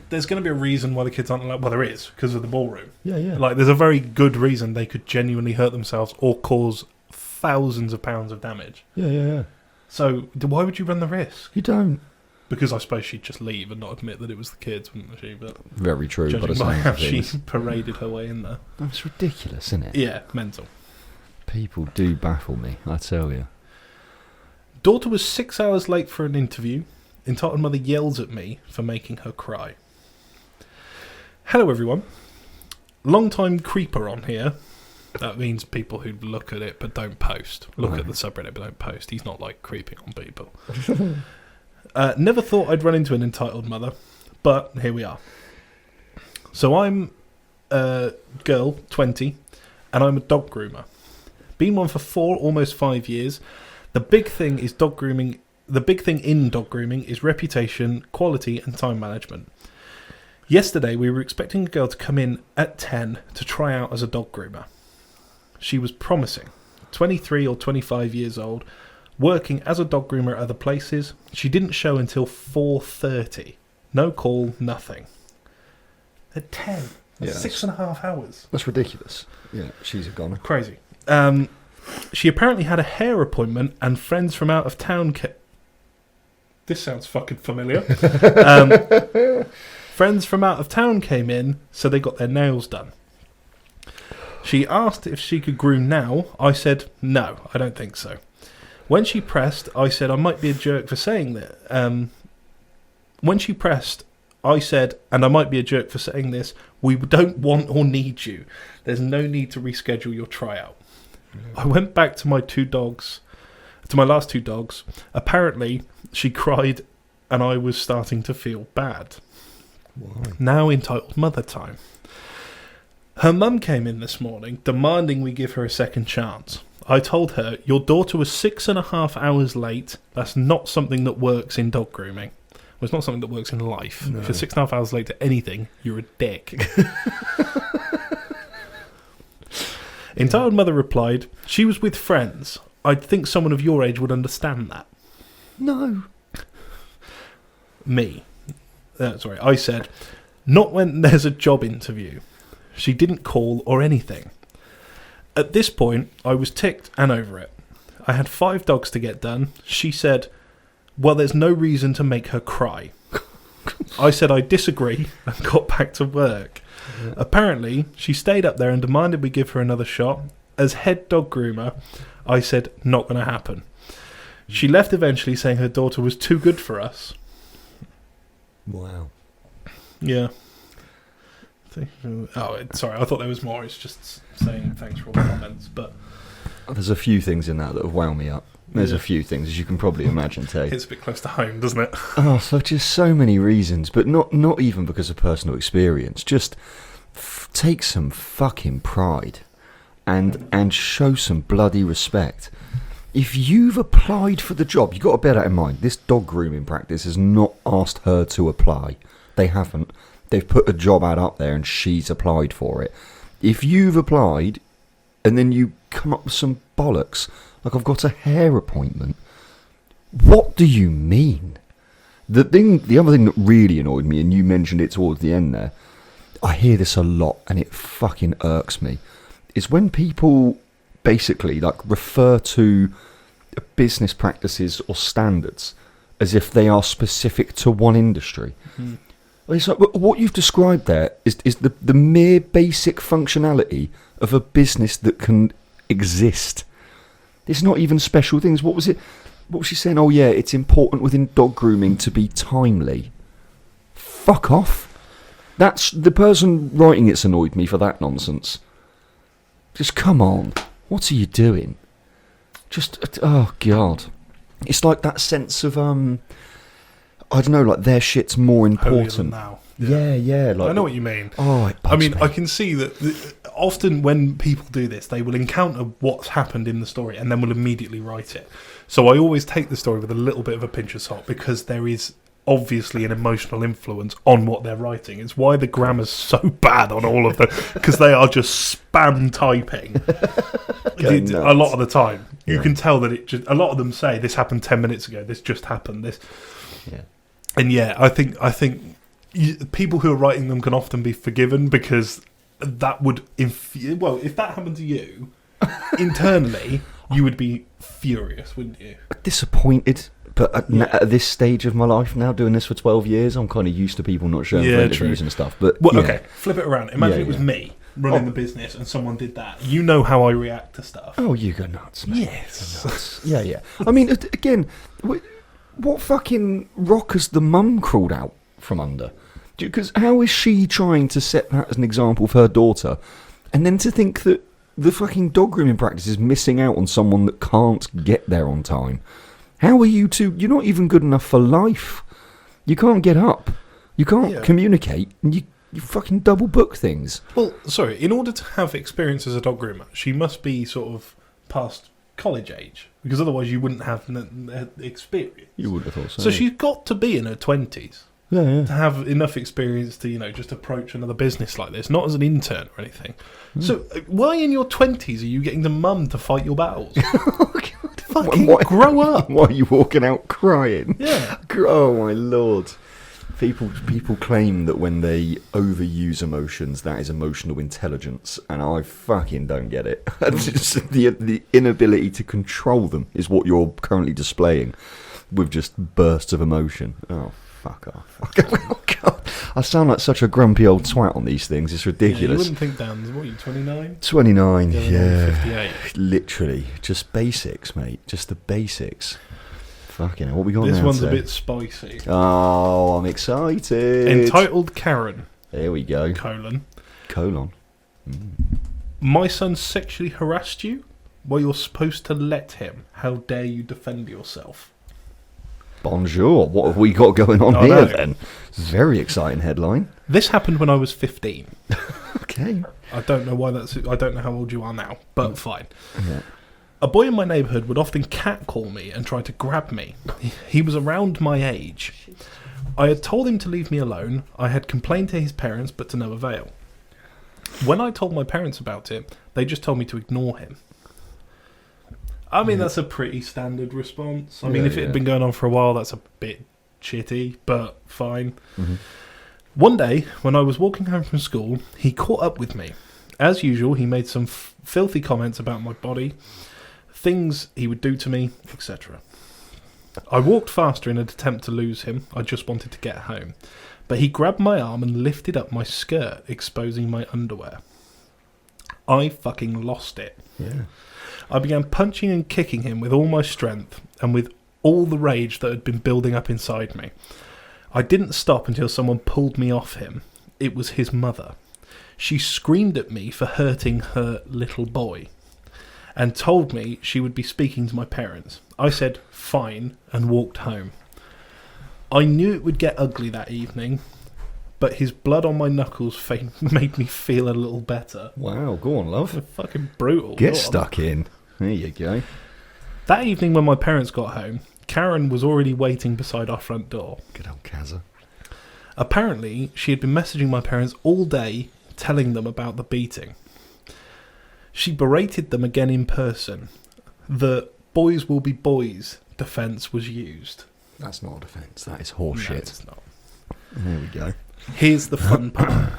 there's going to be a reason why the kids aren't allowed. Well, there is, because of the ballroom.
Yeah.
Like, there's a very good reason they could genuinely hurt themselves or cause thousands of pounds of damage.
Yeah.
So, why would you run the risk?
You don't.
Because I suppose she'd just leave and not admit that it was the kids, wouldn't she? But
very true.
judging by how she paraded her way in there.
That's ridiculous, isn't it?
Yeah, mental.
People do baffle me, I tell you.
Daughter was 6 hours late for an interview. Entitled mother yells at me for making her cry. Hello, everyone. Long-time creeper on here. That means people who look at it but don't post. Look at the subreddit but don't post. He's not like creeping on people. Never thought I'd run into an entitled mother, but here we are. So I'm a girl, 20, and I'm a dog groomer. Been one for 4, almost 5 years. The big thing is dog grooming. The big thing in dog grooming is reputation, quality, and time management. Yesterday, we were expecting a girl to come in at 10 to try out as a dog groomer. She was promising. 23 or 25 years old, working as a dog groomer at other places. She didn't show until 4:30. No call, nothing. At 10. That's 6.5 hours.
That's ridiculous. Yeah, she's a goner.
Crazy. She apparently had a hair appointment and friends from out of town This sounds fucking familiar. Friends from out of town came in, so they got their nails done. She asked if she could groom now. I said, no, I don't think so. When she pressed, I said I might be a jerk for saying that. When she pressed, I said, and I might be a jerk for saying this, we don't want or need you. There's no need to reschedule your tryout. I went back to my last 2 dogs. Apparently, she cried and I was starting to feel bad.
Why?
Now entitled mother time. Her mum came in this morning, demanding we give her a second chance. I told her, your daughter was 6.5 hours late. That's not something that works in dog grooming. Well, it's not something that works in life.
No.
If you're 6.5 hours late to anything, you're a dick. Entitled mother replied, she was with friends. I'd think someone of your age would understand that.
No.
I said, not when there's a job interview. She didn't call or anything. At this point, I was ticked and over it. I had 5 dogs to get done. She said, well, there's no reason to make her cry. I said I disagree and got back to work. Yeah. Apparently, she stayed up there and demanded we give her another shot. As head dog groomer, I said, not going to happen. She left eventually, saying her daughter was too good for us.
Wow.
Yeah. Sorry, I thought there was more. It's just saying thanks for all the comments, but
There's a few things in that have wound me up. There's
Yeah.
a few things, as you can probably imagine, Tay.
it's a bit close to home, doesn't it?
Oh, for just so many reasons, but not even because of personal experience. Just take some fucking pride and show some bloody respect. If you've applied for the job, you've got to bear that in mind. This dog grooming practice has not asked her to apply. They haven't. They've put a job ad up there and she's applied for it. If you've applied and then you come up with some bollocks, like I've got a hair appointment, what do you mean? The other thing that really annoyed me, and you mentioned it towards the end there, I hear this a lot and it fucking irks me, is when people basically like refer to business practices or standards as if they are specific to one industry.
Mm-hmm.
It's like, what you've described there is the mere basic functionality of a business that can exist. It's not even special things. What was she saying? Oh yeah, it's important within dog grooming to be timely. Fuck off. That's the person writing it's annoyed me for that nonsense. Just come on. What are you doing? Just, oh God. It's like that sense of, I don't know, like their shit's more
Holier than
important.
now.
Yeah. Like,
I know what you mean.
Oh, it bugs
I mean,
me.
I can see that often when people do this, they will encounter what's happened in the story and then will immediately write it. So I always take the story with a little bit of a pinch of salt because there is obviously an emotional influence on what they're writing. It's why the grammar's so bad on all of them, because they are just spam typing a lot of the time. You can tell that it just, a lot of them say this happened 10 minutes ago, this just happened, this.
Yeah.
And yeah, I think people who are writing them can often be forgiven because that would if that happened to you internally, you would be furious, wouldn't you?
Disappointed. But at this stage of my life now, doing this for 12 years, I'm kind of used to people not showing for interviews and stuff. But
okay, flip it around. Imagine it was me running the business and someone did that. You know how I react to stuff.
Oh, you go nuts, mate.
Yes.
Go nuts. Yeah. I mean, again, what fucking rock has the mum crawled out from under? Because how is she trying to set that as an example for her daughter? And then to think that the fucking dog grooming practice is missing out on someone that can't get there on time. How are you two? You're not even good enough for life. You can't get up. You can't communicate. And you fucking double book things.
Well, sorry. In order to have experience as a dog groomer, she must be sort of past college age. Because otherwise you wouldn't have experience.
You would have thought so.
So she's got to be in her 20s.
Yeah.
To have enough experience to, just approach another business like this, not as an intern or anything. So why in your 20s are you getting the mum to fight your battles?
Oh, God.
Fucking grow up.
Why are you walking out crying?
Yeah.
Oh, my Lord. People claim that when they overuse emotions, that is emotional intelligence, and I fucking don't get it. Just the inability to control them is what you're currently displaying with just bursts of emotion. Oh, fuck off. Oh, God. I sound like such a grumpy old twat on these things. It's ridiculous.
Yeah, you wouldn't think, Dan, what are you, 29?
29, yeah.
58.
Literally. Just basics, mate. Just the basics. Fucking hell, what we got
This
now
one's
today?
a bit spicy.
Oh, I'm excited.
Entitled Karen,
There we go.
colon. My son sexually harassed you? Well, you're supposed to let him. How dare you defend yourself?
Bonjour. What have we got going on
I
here
know.
then? Very exciting headline.
This happened when I was 15.
Okay.
I don't know why I don't know how old you are now, but fine.
Yeah.
A boy in my neighbourhood would often catcall me and try to grab me. He was around my age. I had told him to leave me alone. I had complained to his parents, but to no avail. When I told my parents about it, they just told me to ignore him. I mean, that's a pretty standard response. I mean, if it had been going on for a while, that's a bit shitty, but fine.
Mm-hmm.
One day, when I was walking home from school, he caught up with me. As usual, he made some filthy comments about my body, things he would do to me, etc. I walked faster in an attempt to lose him. I just wanted to get home. But he grabbed my arm and lifted up my skirt, exposing my underwear. I fucking lost it.
Yeah.
I began punching and kicking him with all my strength and with all the rage that had been building up inside me. I didn't stop until someone pulled me off him. It was his mother. She screamed at me for hurting her little boy and told me she would be speaking to my parents. I said, fine, and walked home. I knew it would get ugly that evening, but his blood on my knuckles made me feel a little better.
Wow, go on, love.
Fucking brutal.
Get stuck in. There you go.
That evening when my parents got home, Karen was already waiting beside our front door.
Good old Kazza.
Apparently, she had been messaging my parents all day, telling them about the beating. She berated them again in person. The boys will be boys defence was used.
That's not a defence, that is horseshit.
No, it's not.
There we go.
Here's the fun part.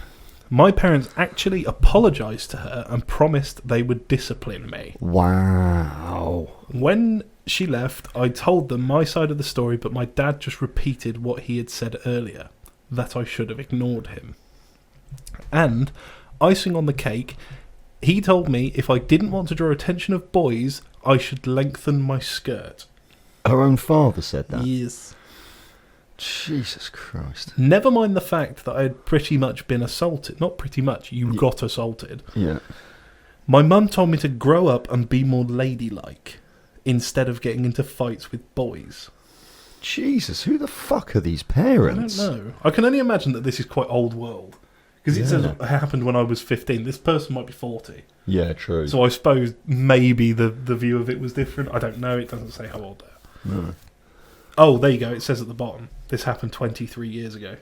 My parents actually apologised to her and promised they would discipline me.
Wow.
When she left, I told them my side of the story, but my dad just repeated what he had said earlier, that I should have ignored him. And, icing on the cake, he told me if I didn't want to draw attention of boys, I should lengthen my skirt.
Her own father said that?
Yes.
Jesus Christ.
Never mind the fact that I had pretty much been assaulted. Not pretty much, you got assaulted.
Yeah.
My mum told me to grow up and be more ladylike, instead of getting into fights with boys.
Jesus, who the fuck are these parents?
I don't know. I can only imagine that this is quite old world. Because it says it happened when I was 15. This person might be 40.
Yeah, true.
So I suppose maybe the view of it was different. I don't know. It doesn't say how old they are.
No.
Oh, there you go. It says at the bottom. This happened 23 years ago.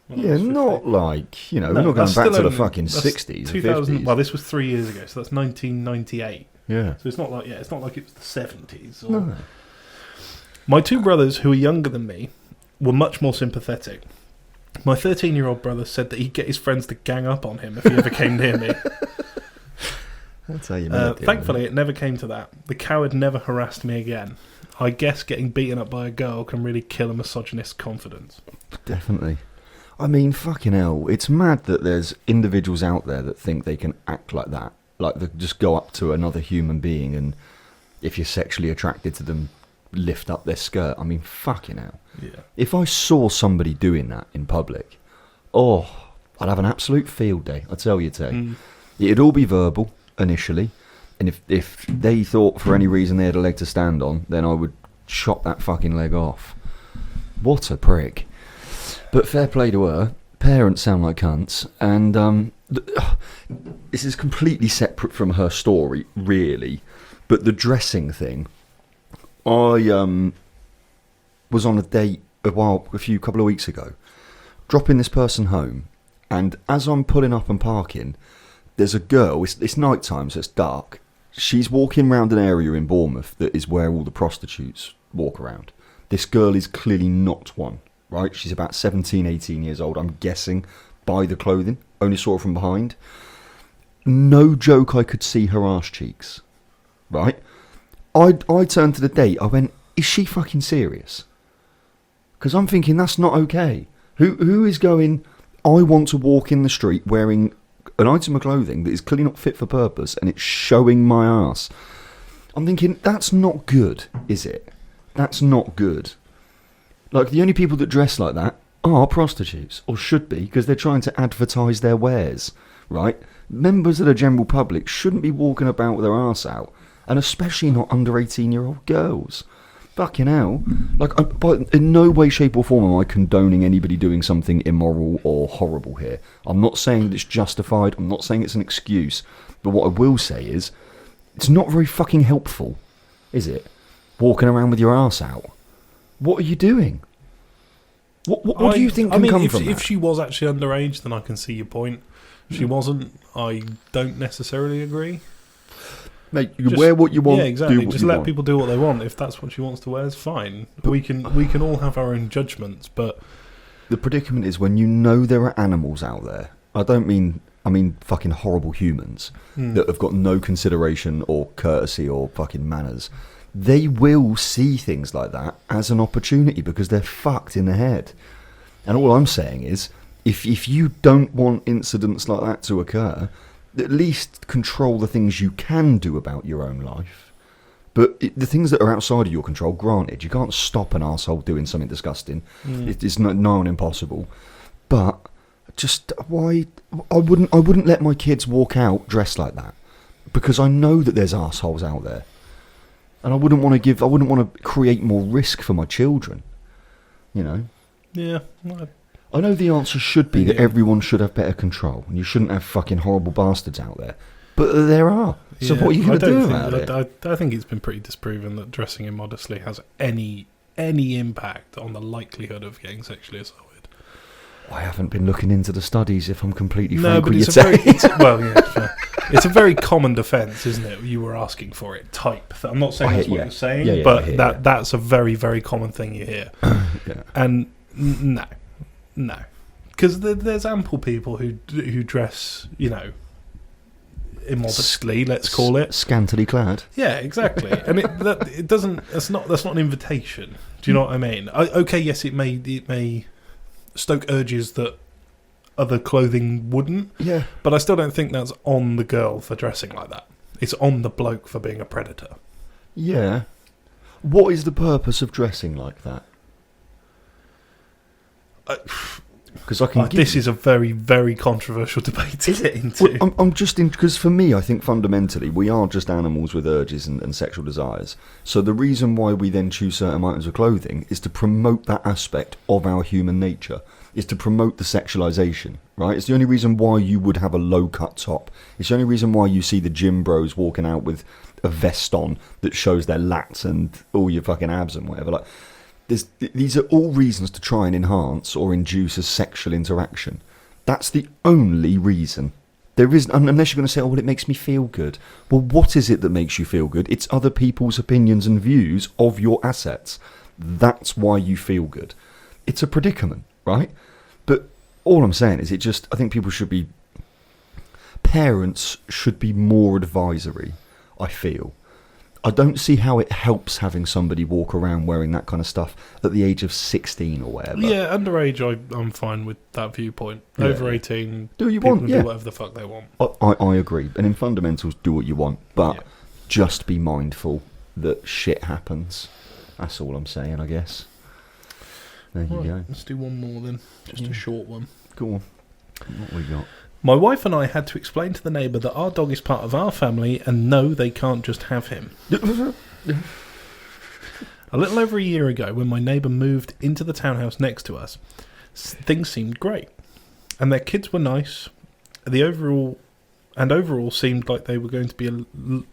Yeah, not like, we're not going back to the fucking 60s.
2000. Well, this was 3 years ago, so that's 1998.
Yeah.
So it's not like it was the 70s. Or...
No.
My two brothers, who are younger than me, were much more sympathetic. My 13-year-old brother said that he'd get his friends to gang up on him if he ever came near me.
That's how you make it.
Thankfully, it never came to that. The coward never harassed me again. I guess getting beaten up by a girl can really kill a misogynist's confidence.
Definitely. I mean, fucking hell. It's mad that there's individuals out there that think they can act like that. Like, they just go up to another human being and, if you're sexually attracted to them, lift up their skirt. I mean, fucking hell.
Yeah.
If I saw somebody doing that in public, I'd have an absolute field day, I tell you, Tay. It'd all be verbal, initially. And if they thought for any reason they had a leg to stand on, then I would chop that fucking leg off. What a prick. But fair play to her. Parents sound like cunts. And this is completely separate from her story, really. But the dressing thing. I was on a date a couple of weeks ago, dropping this person home. And as I'm pulling up and parking, there's a girl. It's night time, so it's dark. She's walking around an area in Bournemouth that is where all the prostitutes walk around. This girl is clearly not one, right? She's about 17, 18 years old, I'm guessing, by the clothing. Only saw her from behind. No joke, I could see her arse cheeks, right? I turned to the date, I went, is she fucking serious? Because I'm thinking, that's not okay. Who is going, I want to walk in the street wearing an item of clothing that is clearly not fit for purpose and it's showing my ass. I'm thinking, that's not good, is it? That's not good. Like, the only people that dress like that are prostitutes, or should be, because they're trying to advertise their wares, right? Members of the general public shouldn't be walking about with their arse out, and especially not under 18-year-old girls. Fucking hell. Like, but in no way, shape or form am I condoning anybody doing something immoral or horrible here. I'm not saying that it's justified. I'm not saying it's an excuse. But what I will say is, it's not very fucking helpful, is it? Walking around with your arse out. What are you doing? What do you think can come from that?
If she was actually underage, then I can see your point. If she wasn't, I don't necessarily agree.
Mate, you wear what you want.
Yeah, exactly.
Do what
Just
you
let
want.
people do what they want. If that's what she wants to wear, it's fine. We can all have our own judgments, but
the predicament is when you know there are animals out there. I mean fucking horrible humans that have got no consideration or courtesy or fucking manners. They will see things like that as an opportunity because they're fucked in the head. And all I'm saying is, if you don't want incidents like that to occur, at least control the things you can do about your own life. But the things that are outside of your control, granted, you can't stop an arsehole doing something disgusting. It's nigh on impossible. But just why I wouldn't let my kids walk out dressed like that, because I know that there's arseholes out there, and I wouldn't want to create more risk for my children. You know.
Yeah.
I know the answer should be that everyone should have better control, and you shouldn't have fucking horrible bastards out there. But there are. So what are you going to do about it?
I think it's been pretty disproven that dressing immodestly has any impact on the likelihood of getting sexually assaulted.
I haven't been looking into the studies, if I'm completely frank with you.
It's a very common defence, isn't it? You were asking for it, type. I'm not saying that's what you're saying, but that's a very, very common thing you hear. And no. Because there's ample people who dress, immodestly, let's call it.
Scantily clad.
Yeah, exactly. And it doesn't. That's not an invitation. Do you know what I mean? Okay, yes, it may stoke urges that other clothing wouldn't.
Yeah.
But I still don't think that's on the girl for dressing like that. It's on the bloke for being a predator.
Yeah. What is the purpose of dressing like that? Because
this is a very, very controversial debate to get into.
Well, I'm just because for me, I think fundamentally we are just animals with urges and sexual desires. So the reason why we then choose certain items of clothing is to promote that aspect of our human nature. Is to promote the sexualization, right? It's the only reason why you would have a low-cut top. It's the only reason why you see the gym bros walking out with a vest on that shows their lats and all your fucking abs and whatever. Like, these are all reasons to try and enhance or induce a sexual interaction. That's the only reason. There isn't, unless you're going to say, oh, well, it makes me feel good. Well, what is it that makes you feel good? It's other people's opinions and views of your assets. That's why you feel good. It's a predicament, right? But all I'm saying is I think parents should be more advisory, I feel. I don't see how it helps having somebody walk around wearing that kind of stuff at the age of 16 or whatever.
Yeah, underage, I'm fine with that viewpoint. Yeah. Over 18,
do what you want.
Do whatever the fuck they want.
I agree. And in fundamentals, do what you want. But just be mindful that shit happens. That's all I'm saying, I guess. There you go.
Let's do one more then. Just a short one.
Go on. What we got?
My wife and I had to explain to the neighbour that our dog is part of our family and no, they can't just have him. A little over a year ago, when my neighbour moved into the townhouse next to us, things seemed great. And their kids were nice. Overall seemed like they were going to be a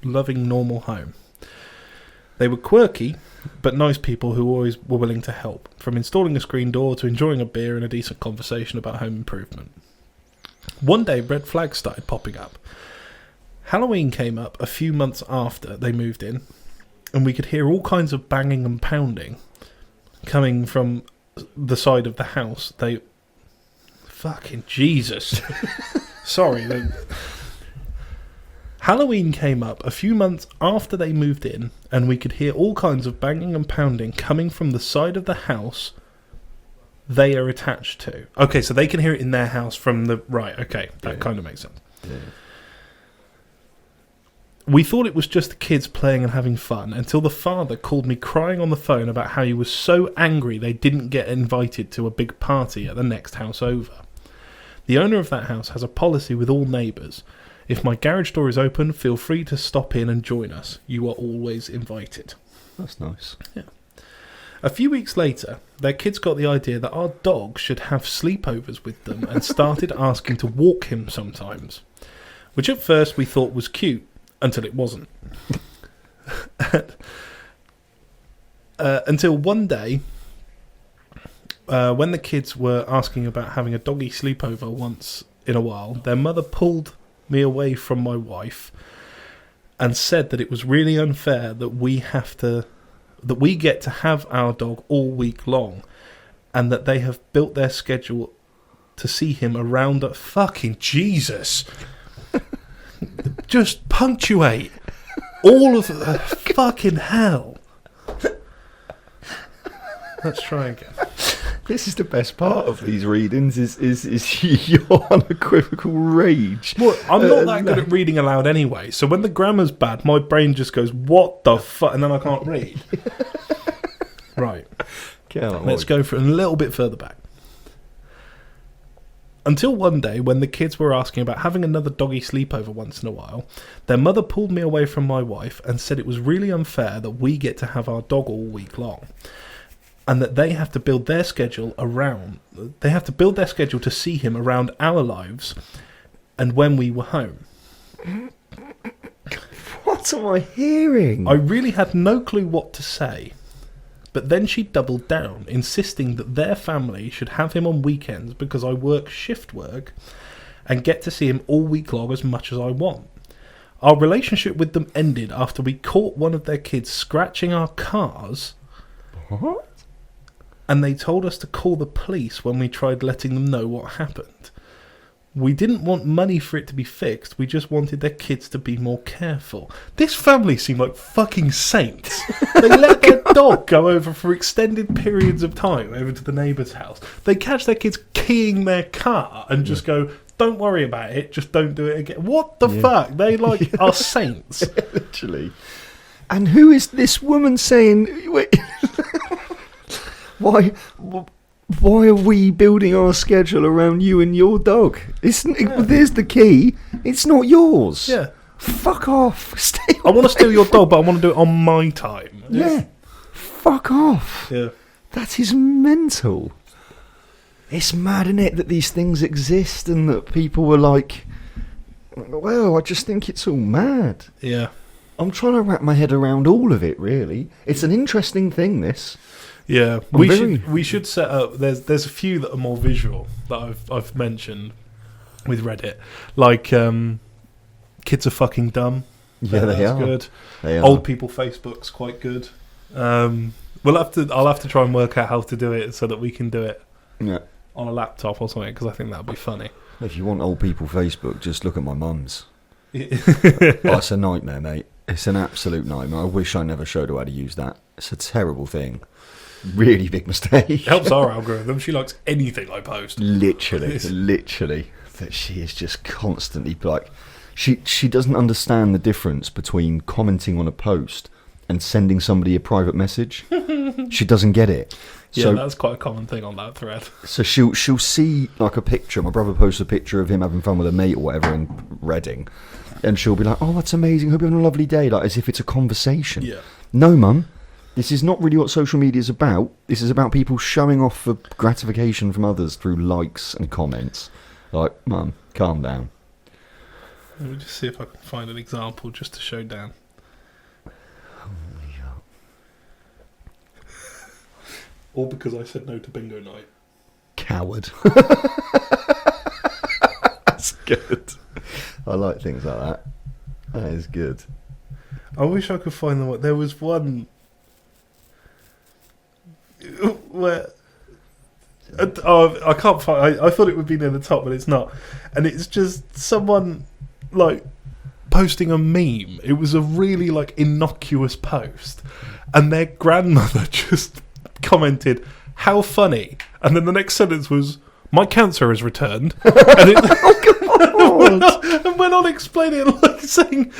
loving, normal home. They were quirky, but nice people who always were willing to help, from installing a screen door to enjoying a beer and a decent conversation about home improvement. One day, red flags started popping up. Halloween came up a few months after they moved in, and we could hear all kinds of banging and pounding coming from the side of the house. Fucking Jesus. Sorry. Halloween came up a few months after they moved in, and we could hear all kinds of banging and pounding coming from the side of the house they are attached to. Okay, so they can hear it in their house from the... Right, okay, that kind of makes sense. Yeah. We thought it was just the kids playing and having fun until the father called me crying on the phone about how he was so angry they didn't get invited to a big party at the next house over. The owner of that house has a policy with all neighbours. If my garage door is open, feel free to stop in and join us. You are always invited.
That's nice.
Yeah. A few weeks later, their kids got the idea that our dog should have sleepovers with them and started asking to walk him sometimes, which at first we thought was cute until it wasn't. Until one day, when the kids were asking about having a doggy sleepover once in a while, their mother pulled me away from my wife and said that it was really unfair that we get to have our dog all week long, and that they have built their schedule to see him around a fucking Jesus. Just punctuate all of the fucking hell. Let's try again.
This is the best part of these readings is your unequivocal rage.
Well, I'm not that good at reading aloud anyway, so when the grammar's bad, my brain just goes, what the fuck, and then I can't read. Right. Let's go for a little bit further back. Until one day, when the kids were asking about having another doggy sleepover once in a while, their mother pulled me away from my wife and said it was really unfair that we get to have our dog all week long. And that they have to build their schedule to see him around our lives and when we were home.
What am I hearing?
I really had no clue what to say. But then she doubled down, insisting that their family should have him on weekends because I work shift work and get to see him all week long as much as I want. Our relationship with them ended after we caught one of their kids scratching our cars.
What?
And they told us to call the police when we tried letting them know what happened. We didn't want money for it to be fixed, we just wanted their kids to be more careful. This family seem like fucking saints. They let their dog go over for extended periods of time over to the neighbour's house. They catch their kids keying their car and just go, don't worry about it, just don't do it again. What the fuck? They are saints.
Literally. And who is this woman saying... Wait, Why are we building our schedule around you and your dog? There's the key. It's not yours.
Yeah.
Fuck off. Stay
I want to steal your dog, but I want to do it on my time.
Yeah. Fuck off.
Yeah.
That is mental. It's mad, isn't it, that these things exist and that people were like, well, I just think it's all mad.
Yeah.
I'm trying to wrap my head around all of it, really. It's an interesting thing, this.
Yeah, we should set up. There's a few that are more visual that I've mentioned with Reddit, like kids are fucking dumb.
Yeah, they are.
Good.
They are.
Old people Facebook's quite good. I'll have to try and work out how to do it so that we can do it on a laptop or something, because I think that'd be funny.
If you want old people Facebook, just look at my mum's. It's a nightmare, mate. It's an absolute nightmare. I wish I never showed her how to use that. It's a terrible thing. Really big mistake.
It helps our algorithm. She likes anything I post.
Literally. That she is just constantly like... She doesn't understand the difference between commenting on a post and sending somebody a private message. She doesn't get it.
Yeah, that's quite a common thing on that thread.
So she'll see like a picture. My brother posts a picture of him having fun with a mate or whatever in Reading, and she'll be like, "Oh, that's amazing. Hope you're having a lovely day." Like as if it's a conversation.
Yeah.
No, mum. This is not really what social media is about. This is about people showing off for gratification from others through likes and comments. Like, mum, calm down.
Let me just see if I can find an example just to show Dan. All because I said no to bingo night.
Coward. That's good. I like things like that. That is good.
I wish I could find the one. There was one where I can't find. I thought it would be near the top, but it's not. And it's just someone like posting a meme. It was a really like innocuous post, and their grandmother just commented, "How funny!" And then the next sentence was, "My cancer has returned." And and went on explaining it, like saying,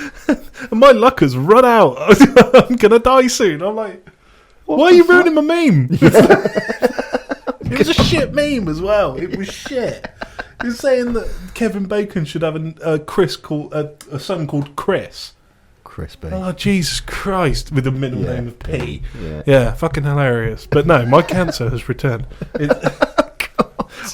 "My luck has run out. I'm gonna die soon." I'm like, why are you ruining my meme? It was a shit meme as well. It was shit. He was saying that Kevin Bacon should have a son called Chris.
Chris Bacon.
Oh, Jesus Christ, with a middle name of P. Yeah, fucking hilarious. But no, my cancer has returned.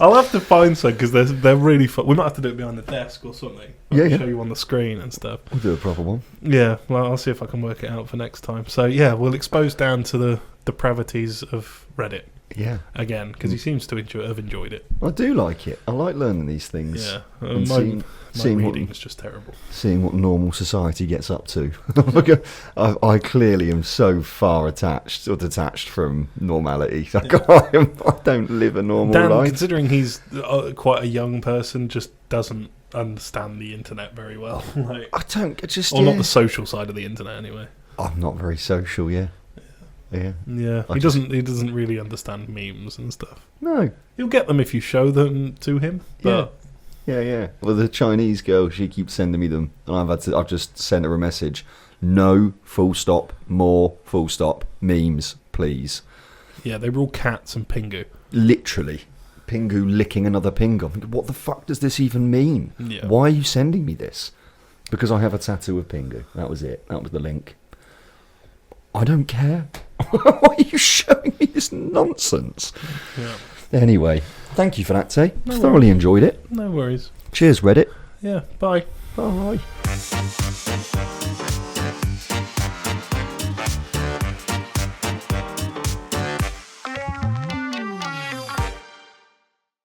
I'll have to find some because they're really fun. We might have to do it behind the desk or something. I'll show you on the screen and stuff.
We'll do a proper one.
Yeah, well, I'll see if I can work it out for next time. So yeah, we'll expose Dan to the depravities of Reddit.
Yeah.
Again, because he seems to have enjoyed it.
I do like it. I like learning these things.
Yeah.
And
my reading is just terrible.
Seeing what normal society gets up to. I clearly am so far attached or detached from normality. Like, I don't live a normal
Dan,
life.
considering he's quite a young person, just doesn't understand the internet very well. Like,
I don't just...
or not the social side of the internet, anyway.
I'm not very social, yeah. Yeah.
Yeah,
I
he
just-
doesn't. He doesn't really understand memes and stuff.
No.
He'll get them if you show them to him. But
Yeah. Well, the Chinese girl, she keeps sending me them, and I've just sent her a message. No, full stop, more, full stop, memes, please.
yeah, they were all cats and Pingu.
Literally, Pingu licking another Pingu. I'm thinking, what the fuck does this even mean?
Yeah.
Why are you sending me this? Because I have a tattoo of Pingu. That was it. That was the link. I don't care. Why are you showing me this nonsense?
Yeah.
Anyway, thank you for that, Tay.
No
Thoroughly enjoyed it.
No worries.
Cheers, Reddit.
Yeah. Bye.
Bye.